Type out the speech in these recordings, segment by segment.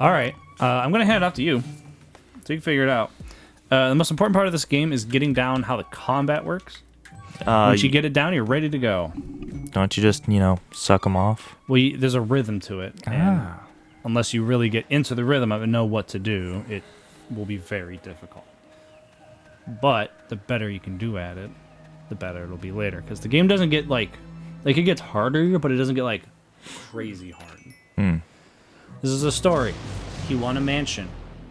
All right. I'm going to hand it off to you so you can figure it out. The most important part of this game is getting down how the combat works. Once you get it down, you're ready to go. Don't you just, suck them off? Well, there's a rhythm to it. And unless you really get into the rhythm of it and know what to do, it will be very difficult. But the better you can do at it, the better it'll be later. Because the game doesn't get, like, it gets harder, but it doesn't get, like, crazy hard. This is a story. He won a mansion.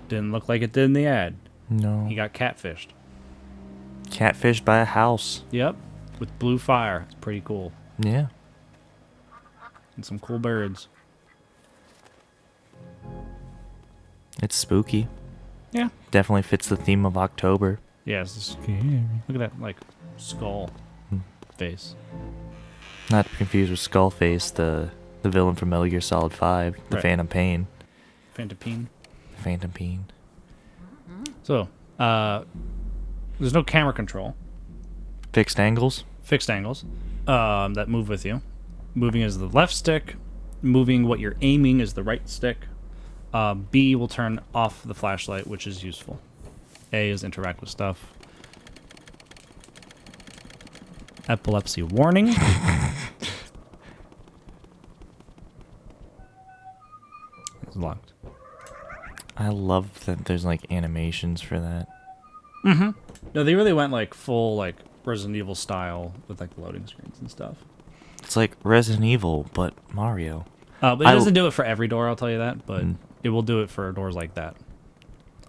Didn't look like it did in the ad. No. He got catfished. Catfished by a house. Yep. With blue fire. It's pretty cool. Yeah. And some cool birds. It's spooky. Yeah. Definitely fits the theme of October. Yeah, it's scary. Look at that, like, skull face. Not to be confused with Skullface, the villain from Metal Gear Solid 5, the Right. Phantom Pain. Phantom Pain. Phantom Pain. So, there's no camera control. Fixed angles? Fixed angles that move with you. Moving is the left stick. Moving what you're aiming is the right stick. B will turn off the flashlight, which is useful. A is interact with stuff. Epilepsy warning. It's locked. I love that there's like animations for that. No, they really went like full like Resident Evil style with like loading screens and stuff. It's like Resident Evil, but Mario. But it doesn't do it for every door, I'll tell you that. But it will do it for doors like that.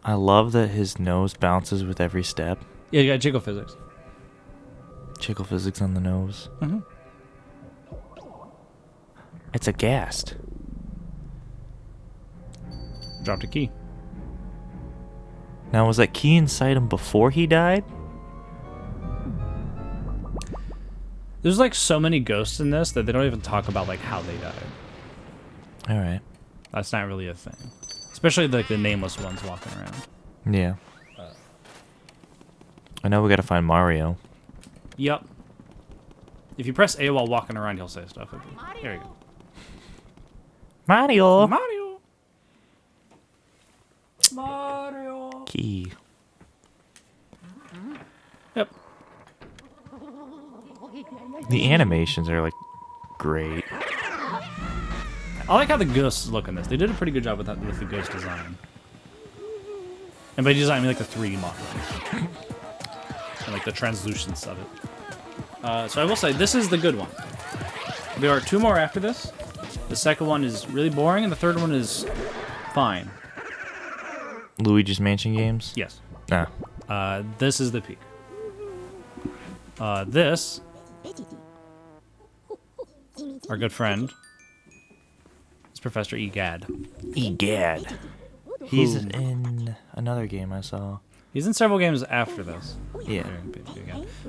I love that his nose bounces with every step. Yeah, you got jiggle physics. Jiggle physics on the nose. It's a ghast. Dropped a key. Now, was that key inside him before he died? There's like so many ghosts in this that they don't even talk about like how they died. Alright. That's not really a thing. Especially like the nameless ones walking around. Yeah. I know we gotta find Mario. Yep. If you press A while walking around, he'll say stuff. There you go. Mario! Mario! Mario! Key. Yep. The animations are like great. I like how the ghosts look in this. They did a pretty good job with that, with the ghost design. And by design, I mean like the 3D model. And like the translucence of it. So I will say, this is the good one. There are 2 more after this. The second one is really boring, and the third one is fine. Luigi's Mansion games? Yes. Nah. This is the peak. This, our good friend, is Professor Egad. Egad. He's in another game I saw. He's in several games after this. Yeah.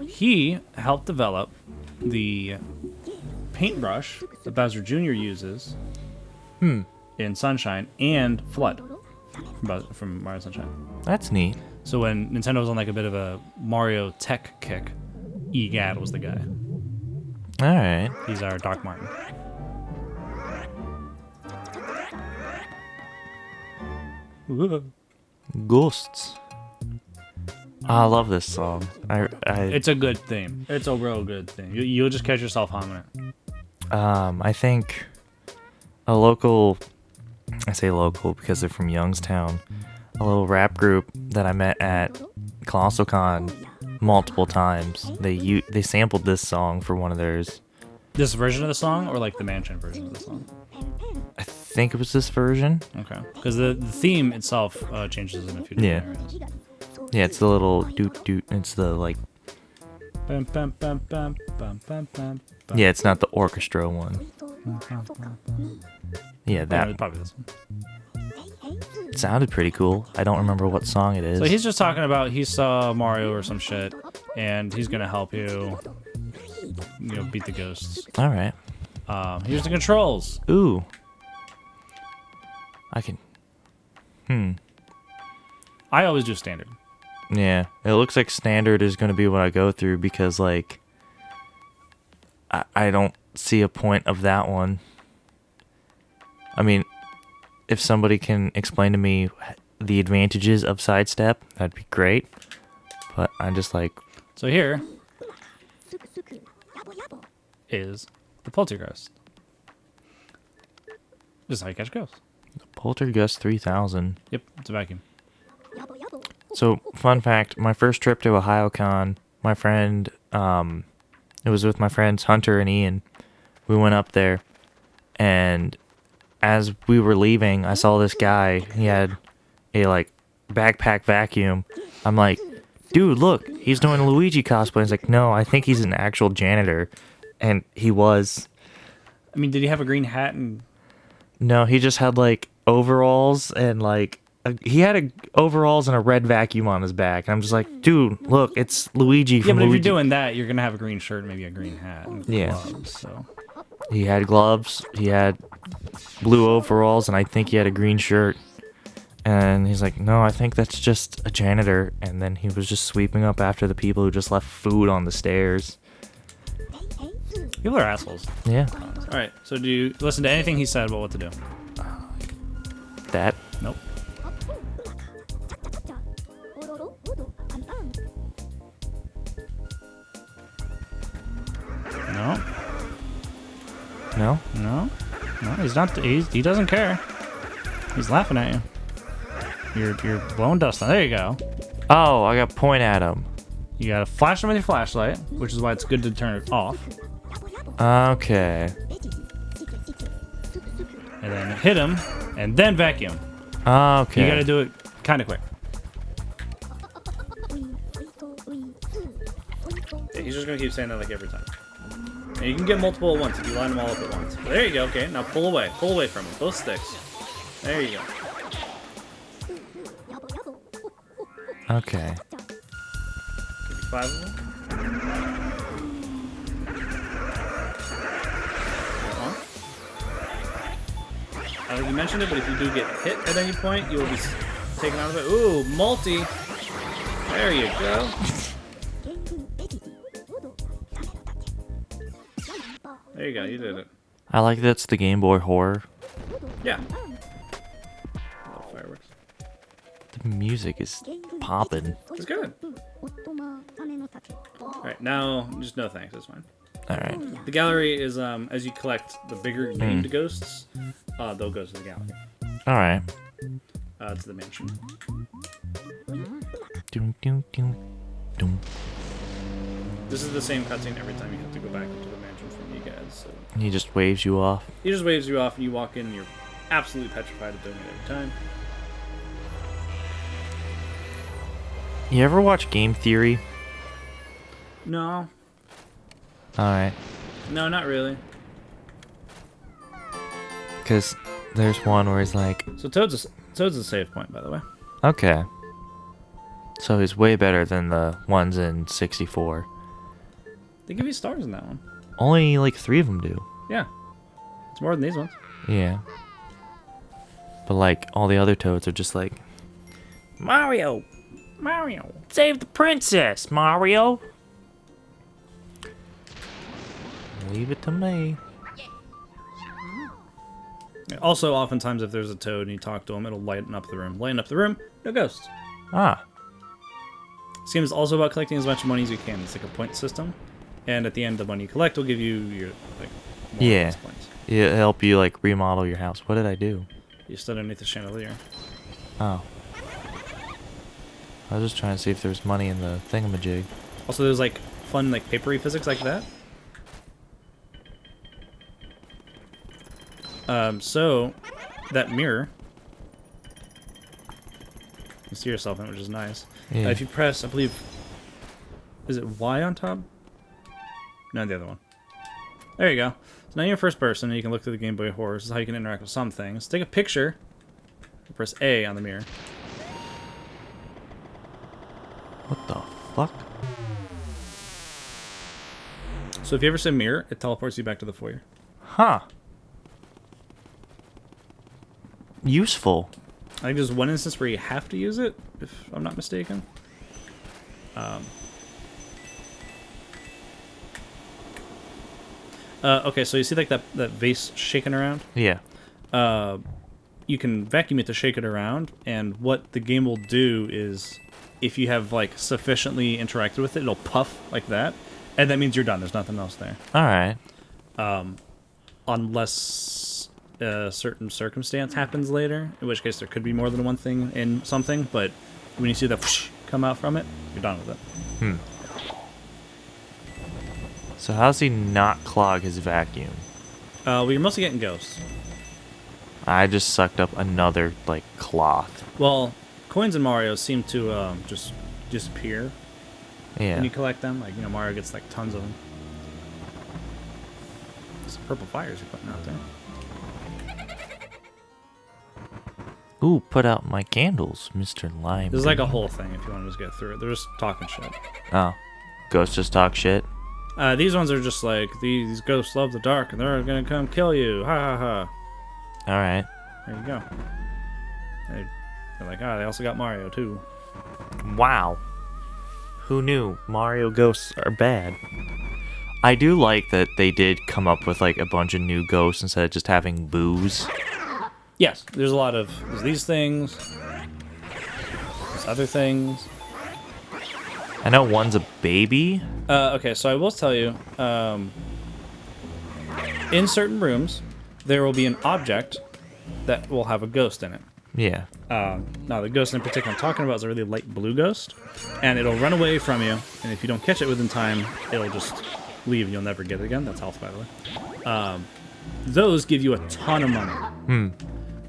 He helped develop the paintbrush that Bowser Jr. uses in Sunshine and Flood from Mario Sunshine. That's neat. So when Nintendo was on like a bit of a Mario tech kick, Egad was the guy. Alright. He's our Doc Martin. Ghosts. I love this song. It's a good theme. It's a real good theme. You'll just catch yourself humming it. I think a local, I say local because they're from Youngstown, a little rap group that I met at ColossalCon multiple times. They sampled this song for one of theirs. This version of the song, or like the Mansion version of the song? I think it was this version. Okay, because the theme itself changes in a few different areas. Yeah, it's the little doot doot. It's the like. Bam, bam, bam, bam, bam, bam, bam, bam. Yeah, it's not the orchestra one. Yeah, that Probably this one. sounded pretty cool. I don't remember what song it is. So he's just talking about he saw Mario or some shit, and he's gonna help you, beat the ghosts. All right. Here's the controls. Ooh. I can. I always do standard. Yeah, it looks like standard is going to be what I go through because, like, I don't see a point of that one. I mean, if somebody can explain to me the advantages of sidestep, that'd be great. But I'm just like, So here is the poltergeist. This is how you catch ghosts. Poltergeist 3000. Yep, it's a vacuum. So, fun fact, my first trip to OhioCon, my friend, it was with my friends Hunter and Ian. We went up there, and as we were leaving, I saw this guy. He had a, like, backpack vacuum. I'm like, dude, look, he's doing a Luigi cosplay. He's like, no, I think he's an actual janitor. And he was. I mean, did he have a green hat and... No, he just had, like, overalls and, like, he had overalls and a red vacuum on his back. And I'm just like, dude, look, it's Luigi from Yeah, but Luigi. if you're doing that, you're going to have a green shirt and maybe a green hat and gloves, so... He had gloves, he had blue overalls, and I think he had a green shirt. And he's like, no, I think that's just a janitor. And then he was just sweeping up after the people who just left food on the stairs. People are assholes. Yeah. Alright, so do you listen to anything he said about what to do? That. Nope. No. No? No. No, he's not. He doesn't care. He's laughing at you. You're blowing dust on. There you go. Oh, I got to point at him. You gotta flash him with your flashlight, which is why it's good to turn it off. Okay. And then hit him, and then vacuum. Okay. You gotta do it kind of quick. Yeah, he's just gonna keep saying that like every time. And you can get multiple at once if you line them all up at once. There you go. Okay, now pull away. Pull away from him. Both sticks. There you go. Okay. Give you 5 of them. I don't think you mentioned it, but if you do get hit at any point, you will be taken out of it. Ooh, multi. There you go. There you go. You did it. I like that's the Game Boy horror. Yeah. Oh, fireworks. The music is popping. It's good. Alright, now, just no thanks. That's fine. Alright. The gallery is, as you collect the bigger named ghosts, they'll go to the gallery. Alright. To the mansion. Doom, doom, doom, doom. This is the same cutscene every time you have to go back into the mansion from you guys. So. He just waves you off. He just waves you off and you walk in and you're absolutely petrified of doing it every time. You ever watch Game Theory? No. Alright. No, not really. Because there's one where he's like... So Toad's a save point, by the way. Okay. So he's way better than the ones in 64. They give you stars in that one. Only like 3 of them do. Yeah. It's more than these ones. Yeah. But like all the other Toads are just like... Mario! Mario! Save the princess, Mario! Leave it to me. Also, oftentimes if there's a Toad and you talk to him, it'll lighten up the room. Lighten up the room, no ghosts. Ah. This game is also about collecting as much money as you can. It's like a point system. And at the end, the money you collect will give you your, like, more Yeah. of those points. It'll help you like remodel your house. What did I do? You stood underneath the chandelier. Oh. I was just trying to see if there's money in the thingamajig. Also, there's like fun, like papery physics like that. So that mirror, you see yourself in it, which is nice. Yeah. If you press, I believe, is it Y on top? No, the other one. There you go. So now you're first person, and you can look through the Game Boy Horror. This is how you can interact with some things. Take a picture. Press A on the mirror. What the fuck? So if you ever say mirror, it teleports you back to the foyer. Huh. Useful. I think there's one instance where you have to use it, if I'm not mistaken. Okay, so you see like that vase shaking around? Yeah. you can vacuum it to shake it around, and what the game will do is, if you have like sufficiently interacted with it, it'll puff like that, and that means you're done. There's nothing else there. All right. Unless a certain circumstance happens later, in which case there could be more than one thing in something, but when you see the whoosh come out from it, you're done with it. So how does he not clog his vacuum? Well, you're mostly getting ghosts. I just sucked up another, like, cloth. Well, coins in Mario seem to just disappear Yeah. when you collect them. Like, you know, Mario gets like tons of them. Some purple fires you're putting out there. Ooh, put out my candles, Mr. Lime. This is like a whole thing if you want to just get through it. They're just talking shit. Oh. Ghosts just talk shit? These ones are just like, these ghosts love the dark and they're gonna come kill you. Ha ha ha. Alright. There you go. They're like, they also got Mario too. Wow. Who knew Mario ghosts are bad? I do like that they did come up with like a bunch of new ghosts instead of just having booze. Yes, there's a lot of these things, there's other things. I know one's a baby. Okay, so I will tell you, in certain rooms, there will be an object that will have a ghost in it. Yeah. Now, the ghost in particular I'm talking about is a really light blue ghost, and it'll run away from you, and if you don't catch it within time, it'll just leave and you'll never get it again. That's health, by the way. Those give you a ton of money.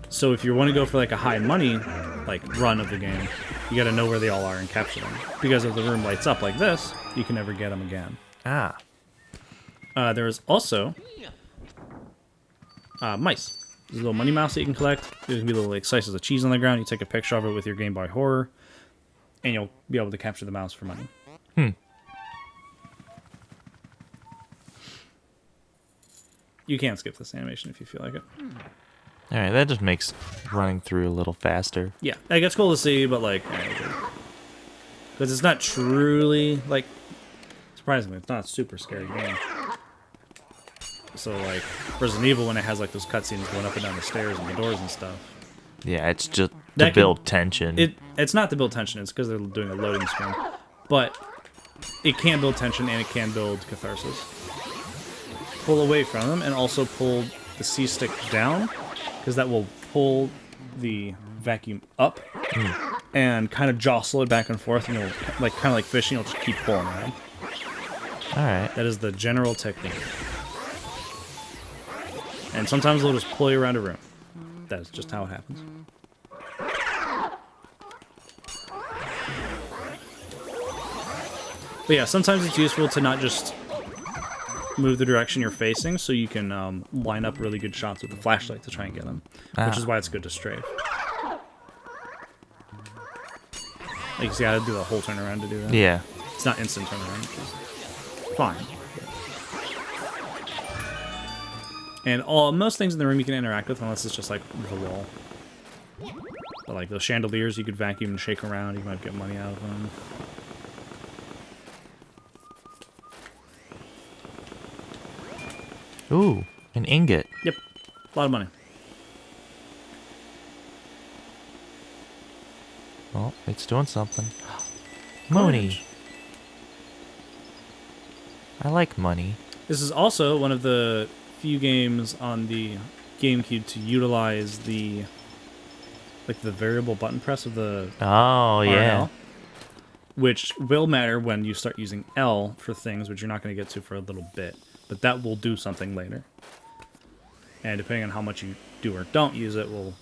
So if you want to go for like a high money like run of the game, you got to know where they all are and capture them. Because if the room lights up like this, you can never get them again. Ah. There is also mice. There's a little money mouse that you can collect. There's gonna be little like slices of cheese on the ground. You take a picture of it with your Game Boy Horror, and you'll be able to capture the mouse for money. You can skip this animation if you feel like it. Alright, that just makes running through a little faster. Yeah, it gets cool to see, but like, because it's not truly like, surprisingly, it's not a super scary game. So like, Resident Evil, when it has like those cutscenes going up and down the stairs and the doors and stuff. Yeah, it's just That to could- build tension. It's not to build tension. It's because they're doing a loading screen, but it can build tension and it can build catharsis. Pull away from them and also pull the C stick down, because that will pull the vacuum up and kind of jostle it back and forth, and you'll like kind of like fishing. You'll just keep pulling around. Alright. That is the general technique. And sometimes they'll just pull you around a room. That is just how it happens. But yeah, sometimes it's useful to not just move the direction you're facing, so you can line up really good shots with the flashlight to try and get them, which is why it's good to strafe. Like, you gotta do a whole turnaround to do that. Yeah. It's not instant turnaround, which is fine. And most things in the room you can interact with, unless it's just like the wall. But like those chandeliers, you could vacuum and shake around. You might get money out of them. Ooh, an ingot. Yep, a lot of money. Well, it's doing something. Money. Coinage. I like money. This is also one of the few games on the Gamecube to utilize the variable button press of the Oh, yeah. RL, which will matter when you start using L for things, which you're not going to get to for a little bit, but that will do something later. And depending on how much you do or don't use it, will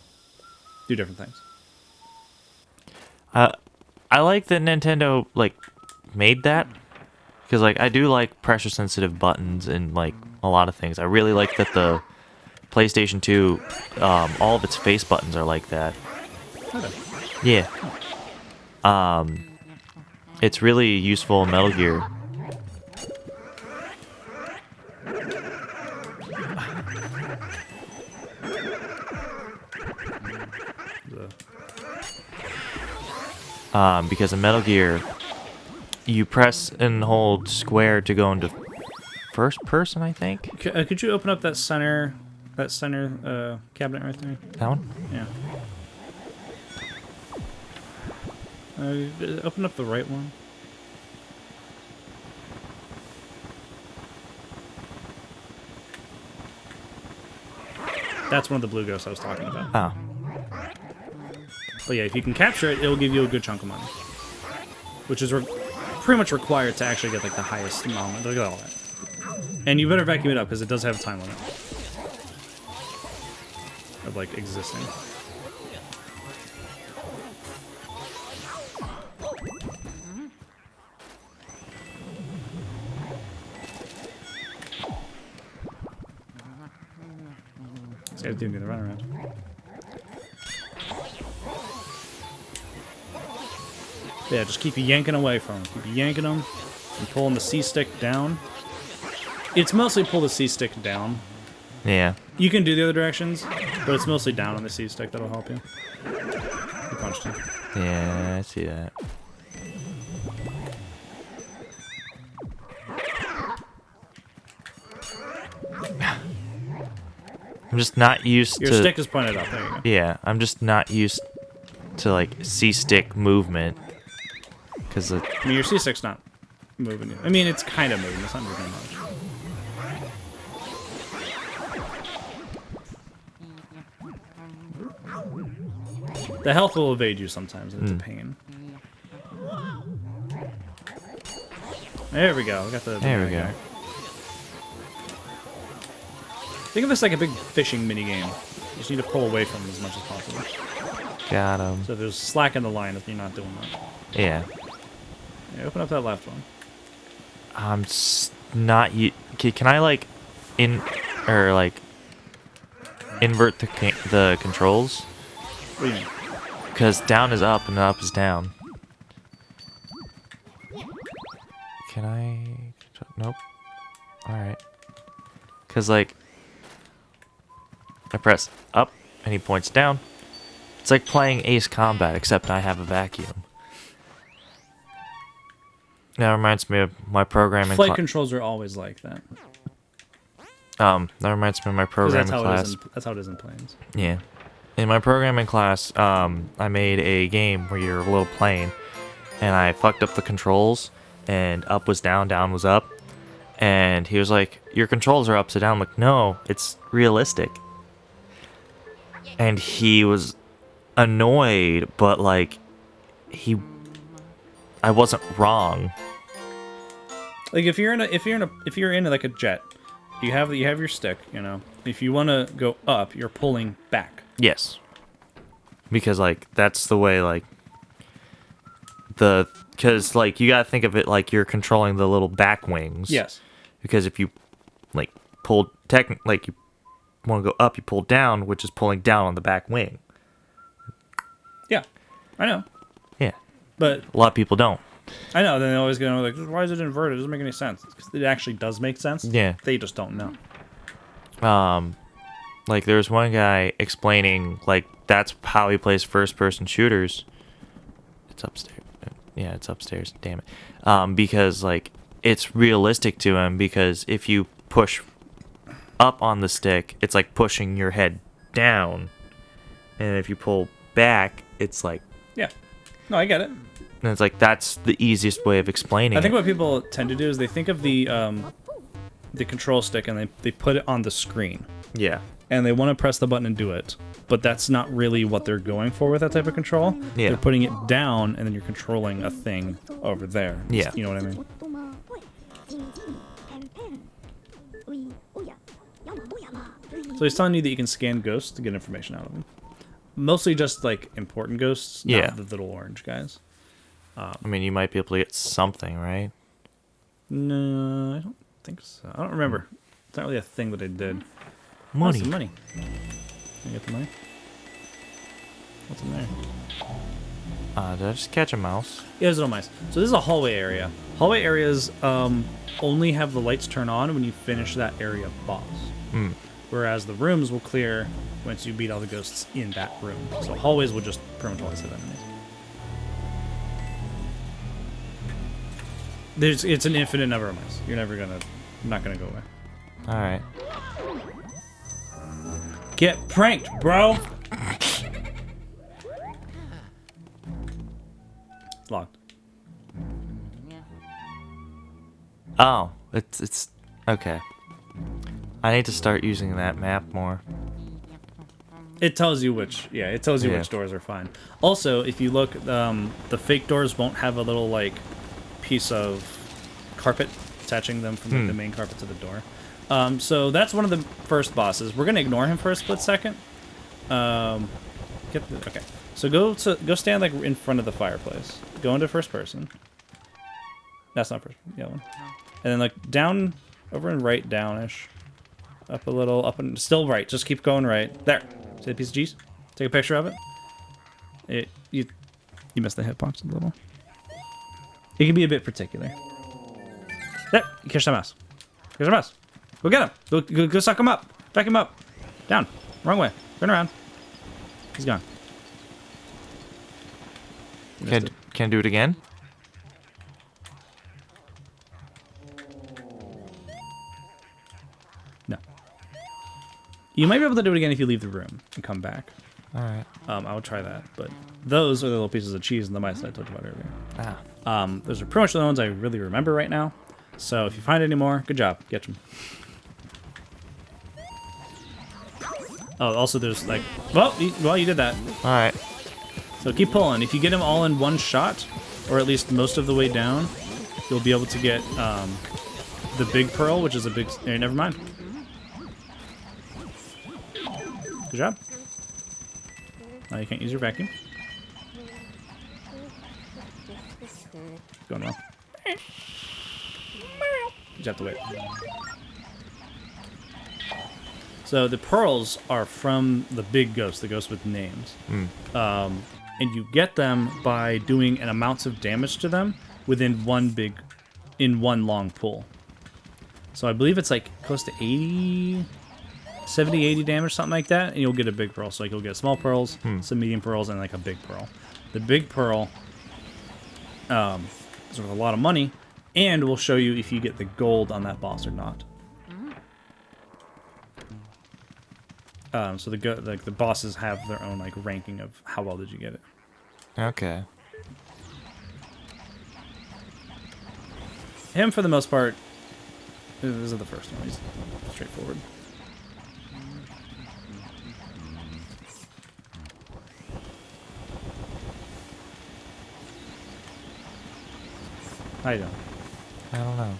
do different things. I like that Nintendo, like, made that. Because, like, I do like pressure-sensitive buttons and, like, a lot of things. I really like that the PlayStation 2, all of its face buttons are like that. Okay. Yeah. It's really useful in Metal Gear. Because in Metal Gear, you press and hold square to go into first person, I think. Could you open up that center That center cabinet right there. That one? Yeah. Open up the right one. That's one of the blue ghosts I was talking about. Oh. But yeah, if you can capture it, it'll give you a good chunk of money. Which is pretty much required to actually get like the highest amount. Look at all that. And you better vacuum it up because it does have a time limit. Of like existing. This guy's doing the runaround. Yeah, just keep yanking away from him. Keep yanking him and pulling the C stick down. It's mostly pull the C stick down. Yeah. You can do the other directions, but it's mostly down on the C stick that'll help you. You punched him. Yeah, I see that. I'm just not used to... Your stick is pointed up. There you go. Yeah, I'm just not used to, like, C-stick movement. Because I mean, your C-stick's not moving. I mean, it's kind of moving. It's not moving much. The health will evade you sometimes, and it's a pain. There we go. We got the there we go. guy. Think of this like a big fishing mini game. You just need to pull away from him as much as possible. Got him. So there's slack in the line if you're not doing that. Yeah. Yeah, open up that left one. I'm not... Can I, like, invert the controls? What do you mean? Because down is up and up is down. Can I... Nope. Alright. Because, like... I press up, and he points down. It's like playing Ace Combat, except I have a vacuum. That reminds me of my programming Flight controls are always like that. that reminds me of my programming class. That's how it is in planes. Yeah. In my programming class, I made a game where you're a little plane, and I fucked up the controls, and up was down, down was up. And he was like, your controls are upside down. I'm like, no, it's realistic. And he was annoyed, but like, I wasn't wrong. Like if you're in like a jet, you have your stick, you know. If you want to go up, you're pulling back. Yes. Because like that's the way like because like you gotta think of it like you're controlling the little back wings. Yes. Because if you like like you want to go up, you pull down, which is pulling down on the back wing. Yeah, I know. Yeah. But a lot of people don't. I know. Then they always go like, "Why is it inverted? It doesn't make any sense." It actually does make sense. Yeah. They just don't know. Like there was one guy explaining like that's how he plays first-person shooters. It's upstairs. Yeah, it's upstairs. Damn it. Because like it's realistic to him because if you push up on the stick, it's like pushing your head down, and if you pull back, it's like yeah. No, I get it. And it's like that's the easiest way of explaining I think it. what people tend to do is they think of the control stick and they put it on the screen. Yeah. And they want to press the button and do it, but that's not really what they're going for with that type of control. Yeah. They're putting it down, and then you're controlling a thing over there. Yeah. You know what I mean? So he's telling you that you can scan ghosts to get information out of them. Mostly just, like, important ghosts, yeah. not the little orange guys. I mean, you might be able to get something, right? No, I don't think so. I don't remember. It's not really a thing that I did. Money. Oh, some money. Can you get the money? What's in there? Did I just catch a mouse? Yeah, there's no mice. So this is a hallway area. Hallway areas only have the lights turn on when you finish that area boss. Hmm. Whereas the rooms will clear once you beat all the ghosts in that room. So hallways will just pretty much always have enemies. It's an infinite number of mice. You're not gonna go away. Alright. Get pranked, bro. It's locked. Oh, it's okay. I need to start using that map more. It tells you which, it tells you Yeah. which doors are fine. Also, if you look, the fake doors won't have a little like piece of carpet attaching them from like, the main carpet to the door. So that's one of the first bosses. We're gonna ignore him for a split second. Okay. So go stand like in front of the fireplace. Go into first person. That's not first. Yeah, one. And then like down, over and right, downish, up a little, up and still right. Just keep going right. There. See the piece of cheese? Take a picture of it. You missed the hitbox a little. It can be a bit particular. There. Catch the mouse. Catch the mouse. Go get him. Go suck him up. Back him up. Down. Wrong way. Turn around. He's gone. Can I do it again? No. You might be able to do it again if you leave the room and come back. All right. I would try that, but those are the little pieces of cheese and the mice that I told you about earlier. Those are pretty much the ones I really remember right now. So if you find any more, good job. Get them. Oh, also there's like... Well, you did that. All right. So keep pulling. If you get them all in one shot, or at least most of the way down, you'll be able to get the big pearl, which is a big... never mind. Good job. Now you can't use your vacuum. Going well. You just have to wait. So the pearls are from the big ghost, the ghost with names. And you get them by doing an amounts of damage to them within one long pull. So I believe it's like close to 70, 80 damage, something like that, and you'll get a big pearl. So like you'll get small pearls, some medium pearls, and like a big pearl. The big pearl is worth a lot of money, and will show you if you get the gold on that boss or not. So the bosses have their own like ranking of how well did you get it. Okay. Him for the most part. This is the first one. He's straightforward. How you doing? I don't know.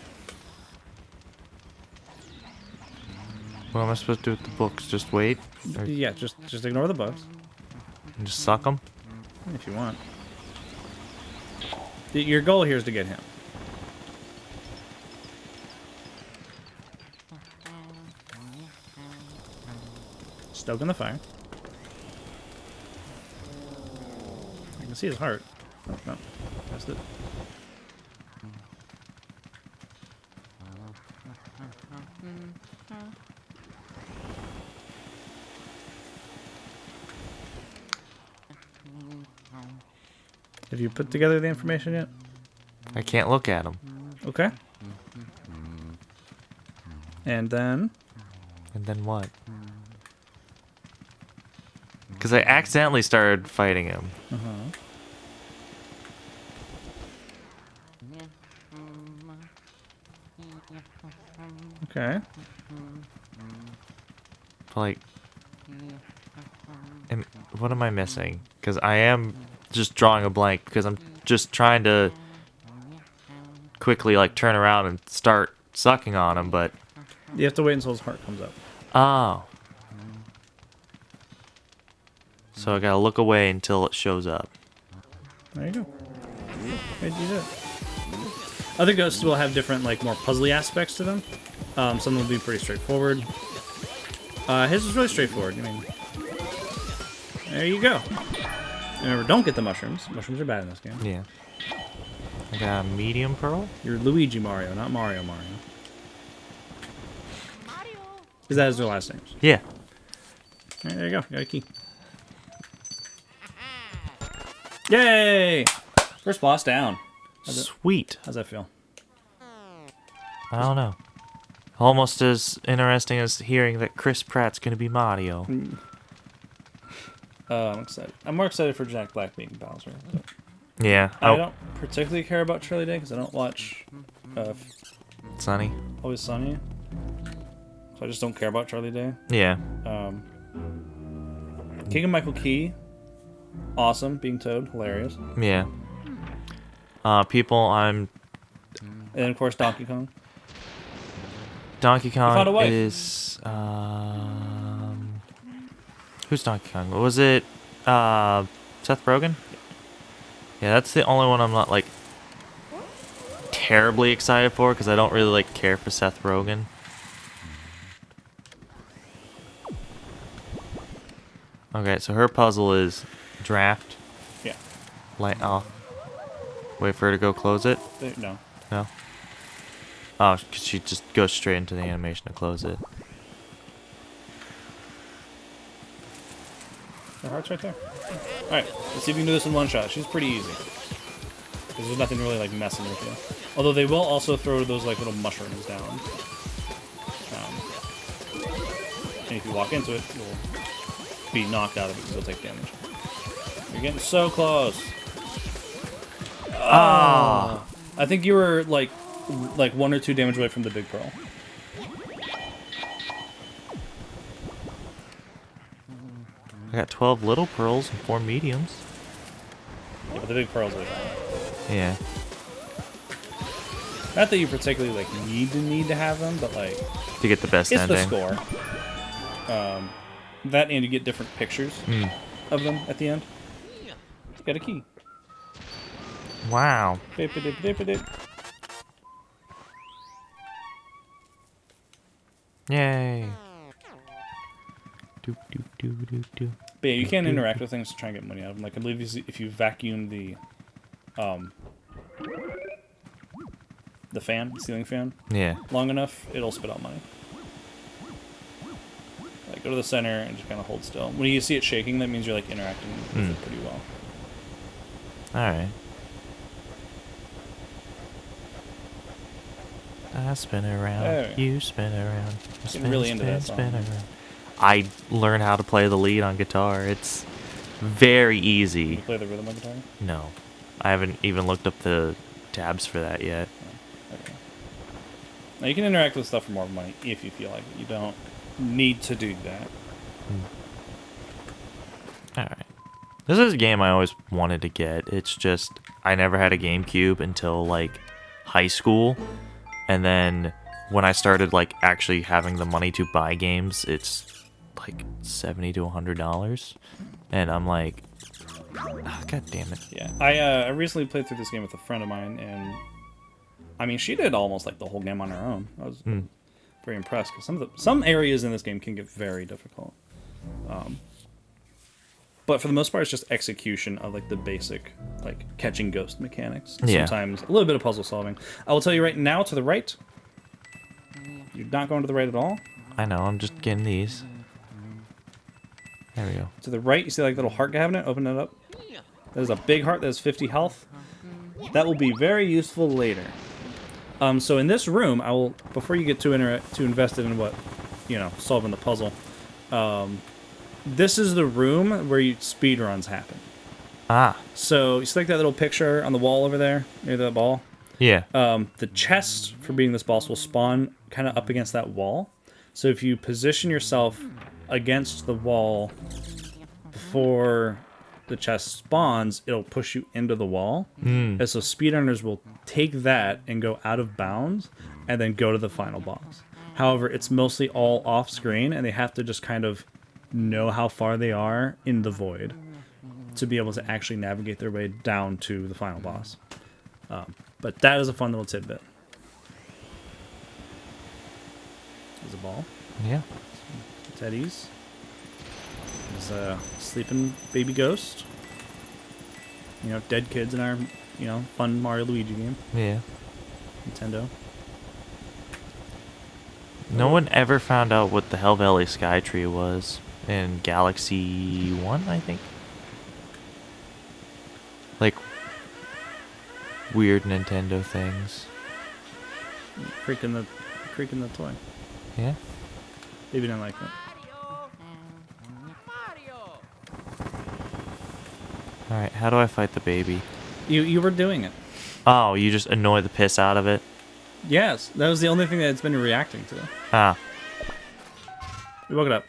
What am I supposed to do with the books? Just wait? Or Yeah, just ignore the bugs just suck them? if you want. Your goal here is to get him. Stoking the fire. I can see his heart. Oh, no. Missed it. Have you put together the information yet? I can't look at them. Okay. And then... And then what? Because I accidentally started fighting him. Okay. Like, what am I missing? Because I am just drawing a blank because I'm just trying to quickly like turn around and start sucking on him, but You have to wait until his heart comes up. oh, so I gotta look away until it shows up. There you go. Hey, you did it. Other ghosts will have different, like, more puzzly aspects to them. Some will be pretty straightforward. His is really straightforward. I mean, there you go. Remember, don't get the mushrooms. Mushrooms are bad in this game. Yeah. I got a medium pearl. You're Luigi Mario, not Mario Mario. Because that is their last names. Yeah. Right, there you go. You got a key. Yay! First boss down. Sweet. How's that feel? I don't know. Almost as interesting as hearing that Chris Pratt's gonna be Mario. I'm excited. I'm more excited for Jack Black being Bowser. But Yeah. I don't particularly care about Charlie Day because I don't watch Sunny. Always Sunny. So I just don't care about Charlie Day. Yeah. Keegan Michael Key, awesome, being Toad, hilarious. Yeah. People I'm... And then, of course, Donkey Kong. Donkey found a Kong wife. is... Who's Donkey Kong? Was it Seth Rogen? Yeah, that's the only one I'm not, like, terribly excited for, because I don't really, like, care for Seth Rogen. Okay, so her puzzle is draft. Yeah. Light off. Wait for her to go close it? No. No? Oh, 'cause she just goes straight into the animation to close it. Her heart's right there. Alright, let's see if we can do this in one shot. She's pretty easy. Because there's nothing really, like, messing with you. Although they will also throw those, like, little mushrooms down. And if you walk into it, you'll be knocked out of it because you'll take damage. You're getting so close. Ah! I think you were, like 1 or 2 damage away from the big pearl. I got 12 little pearls and 4 mediums. Yeah, but the big pearl's way down. Yeah. Not that you particularly, like, need to have them, but, like... To get the best It's ending. the score. That and you get different pictures of them at the end. You got a key. Wow. Dip-a-dip-dip-a-dip. Yay. Doop, doop, doop, doop, doop. But yeah, you can't interact with things to try and get money out of them. Like, I believe if you vacuum the fan, the ceiling fan, Yeah. long enough, it'll spit out money. Like, go to the center and just kind of hold still. When you see it shaking, that means you're, like, interacting with it pretty well. Alright. I spin around, There. you spin around. Getting really into that song. Spin around. I learned how to play the lead on guitar. It's very Can you easy. play the rhythm on guitar? No. I haven't even looked up the tabs for that yet. Okay. Now, you can interact with stuff for more money if you feel like it. You don't need to do that. Alright. This is a game I always wanted to get. It's just, I never had a Gamecube until, like, high school. And then when I started, like, actually having the money to buy games, it's, like, $70 to $100. And I'm like, oh, God damn it. Yeah. I recently played through this game with a friend of mine, and I mean, she did almost, like, the whole game on her own. I was very impressed, because some areas in this game can get very difficult. But for the most part, it's just execution of, like, the basic, like, catching ghost mechanics. Yeah. Sometimes a little bit of puzzle solving. I will tell you right now, to the right, you're not going to the right at all. I know, I'm just getting these. There we go. To the right, you see, like, little heart cabinet? Open it up. There's a big heart that has 50 health. That will be very useful later. So in this room, I will, before you get too invested in what, solving the puzzle, this is the room where speedruns happen. Ah. So you select that little picture on the wall over there, near the ball. Yeah. The chest for beating this boss will spawn kind of up against that wall. So if you position yourself against the wall before the chest spawns, it'll push you into the wall. And so speedrunners will take that and go out of bounds and then go to the final boss. However, it's mostly all off screen, and they have to just kind of know how far they are in the void to be able to actually navigate their way down to the final boss. But that is a fun little tidbit. There's a ball. Yeah. Teddy's. There's a sleeping baby ghost. Dead kids in our, fun Mario Luigi game. Yeah. Nintendo. No one ever found out what the Hell Valley Sky Tree was in Galaxy 1, I think. Like, weird Nintendo things. Freaking the creaking the toy. Yeah. Baby didn't like it. Alright, how do I fight the baby? You were doing it. Oh, you just annoy the piss out of it? Yes, that was the only thing that it's been reacting to. Ah. We woke it up.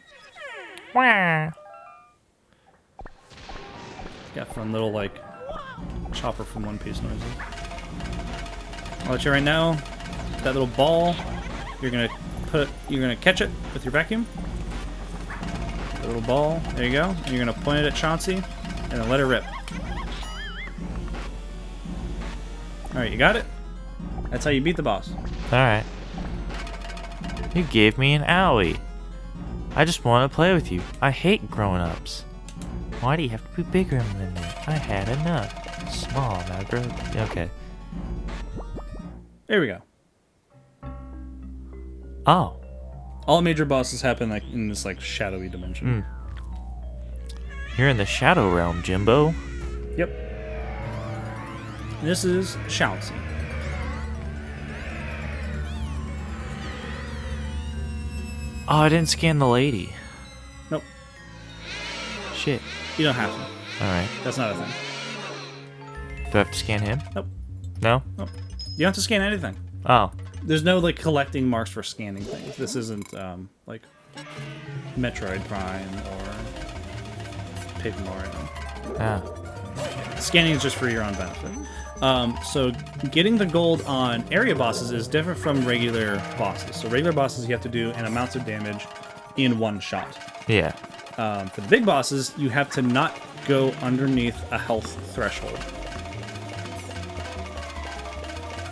Wah. Got fun little like chopper from One Piece noises. I'll let you right now. That little ball, you're gonna catch it with your vacuum. The little ball, there you go. And you're gonna point it at Chauncey, and then let it rip. All right, you got it. That's how you beat the boss. All right. You gave me an owie. I just want to play with you. I hate grown-ups. Why do you have to be bigger than me? I had enough. Small, now grow. Okay. There we go. Oh. All major bosses happen like in this like shadowy dimension. You're in the shadow realm, Jimbo. Yep. This is Chauncey. Oh, I didn't scan the lady. Nope. Shit. You don't have to. Alright. That's not a thing. Do I have to scan him? Nope. No? Nope. You don't have to scan anything. Oh. There's no like collecting marks for scanning things. This isn't like Metroid Prime or Paper Mario. Ah. Scanning is just for your own benefit. So getting the gold on area bosses is different from regular bosses. So regular bosses you have to do an amount of damage in one shot. Yeah. For the big bosses, you have to not go underneath a health threshold.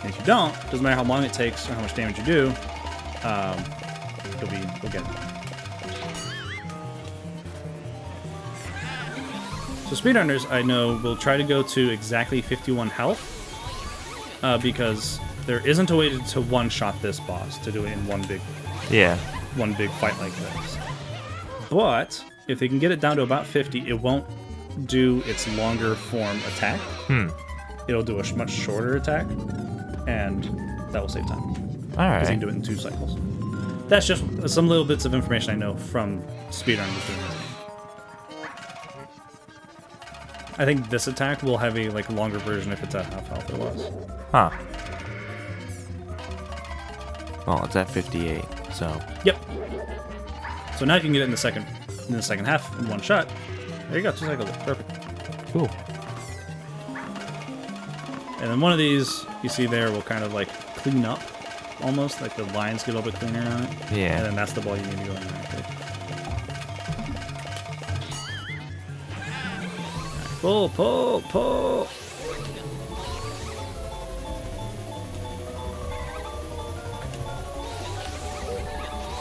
And if you don't, doesn't matter how long it takes or how much damage you do, you'll get it. So speedrunners, I know, will try to go to exactly 51 health because there isn't a way to one-shot this boss, to do it in one big fight like this. But if they can get it down to about 50, it won't do its longer form attack. It'll do a much shorter attack, and that will save time. All right. Because you can do it in 2 cycles. That's just some little bits of information I know from speedrunners doing this game. I think this attack will have a like longer version if it's at half health. It was. Huh. Well, it's at 58, so. Yep. So now you can get it in the second half in one shot. There you go, 2 cycles. Perfect. Cool. And then one of these you see there will kind of like clean up, almost like the lines get a little bit cleaner on it. Yeah. And then that's the ball you need to go in and activate. Pull, pull, pull.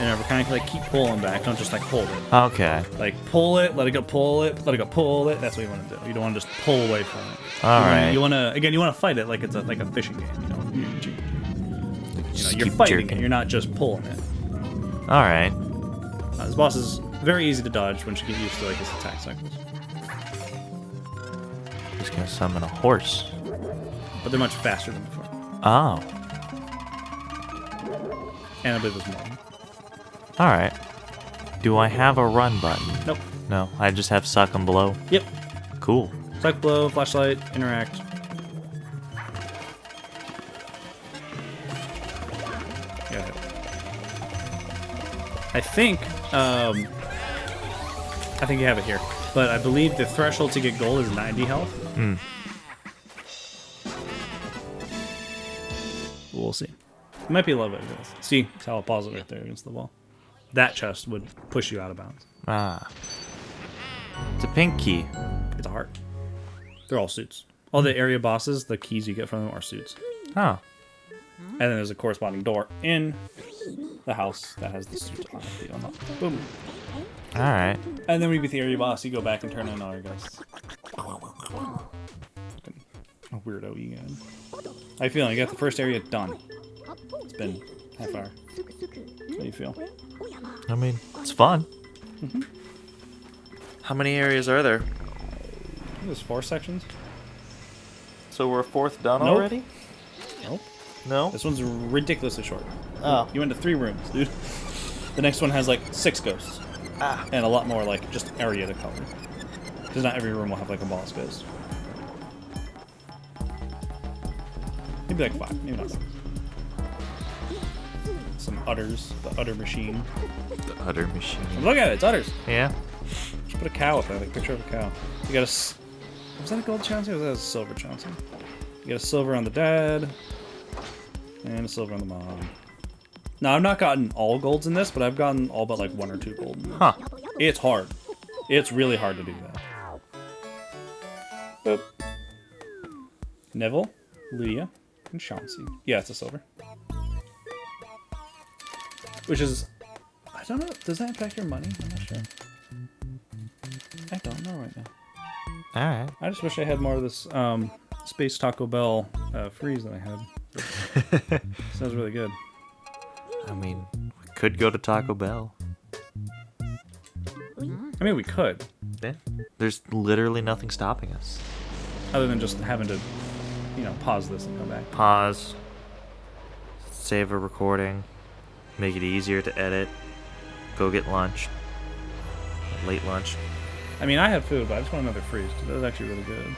And we kind of like keep pulling back. Don't just like hold it. Okay. Like pull it, let it go, pull it, let it go, pull it. That's what you want to do. You don't want to just pull away from it. All right. You want to again. You want to fight it like it's like a fishing game. You're keep fighting jerking. it. You're not just pulling it. All right. This boss is very easy to dodge once you get used to like his attack cycles. Just gonna summon a horse. But they're much faster than before. Oh. And I believe there's more. All right. Do I have a run button? Nope. No, I just have suck and blow. Yep. Cool. Suck, blow, flashlight, interact. Yeah. I think you have it here, but I believe the threshold to get gold is 90 health. We'll see. It might be a little bit of this. See how I'll pause it right there against the wall. That chest would push you out of bounds. Ah. It's a pink key. It's a heart. They're all suits. All the area bosses, the keys you get from them are suits. Oh. And then there's a corresponding door in the house that has the suit on it. You unlock. Boom. All right. And then when you beat the area boss, you go back and turn in all your guys. A weirdo you got. How you feeling? You got the first area done. It's been half hour. How do you feel? I mean, it's fun. How many areas are there? There's 4 sections. So we're 4th done Nope. already? Nope. No. This one's ridiculously short. Oh. You went to 3 rooms, dude. The next one has like 6 ghosts. Ah. And a lot more like just area to cover. Because not every room will have like a boss ghost. Maybe like 5, maybe not 5. Some udders, the udder machine. The udder machine. Look at it, it's udders. Yeah. Just put a cow up there, like a picture of a cow. You got a... Was that a gold Chauncey or was that a silver Chauncey? You got a silver on the dad. And a silver on the mom. Now, I've not gotten all golds in this, but I've gotten all but like 1 or 2 gold in this. Huh. It's hard. It's really hard to do that. Boop. Neville, Lydia, and Chauncey. Yeah, it's a silver. Which is... I don't know. Does that impact your money? I'm not sure. I don't know right now. Alright. I just wish I had more of this Space Taco Bell freeze that I had. Sounds really good. I mean, we could go to Taco Bell. I mean, we could. Yeah. There's literally nothing stopping us. Other than just having to, you know, pause this and come back. Pause. Save a recording. Make it easier to edit. Go get lunch. Late lunch. I mean, I had food, but I just want another freeze. That was actually really good.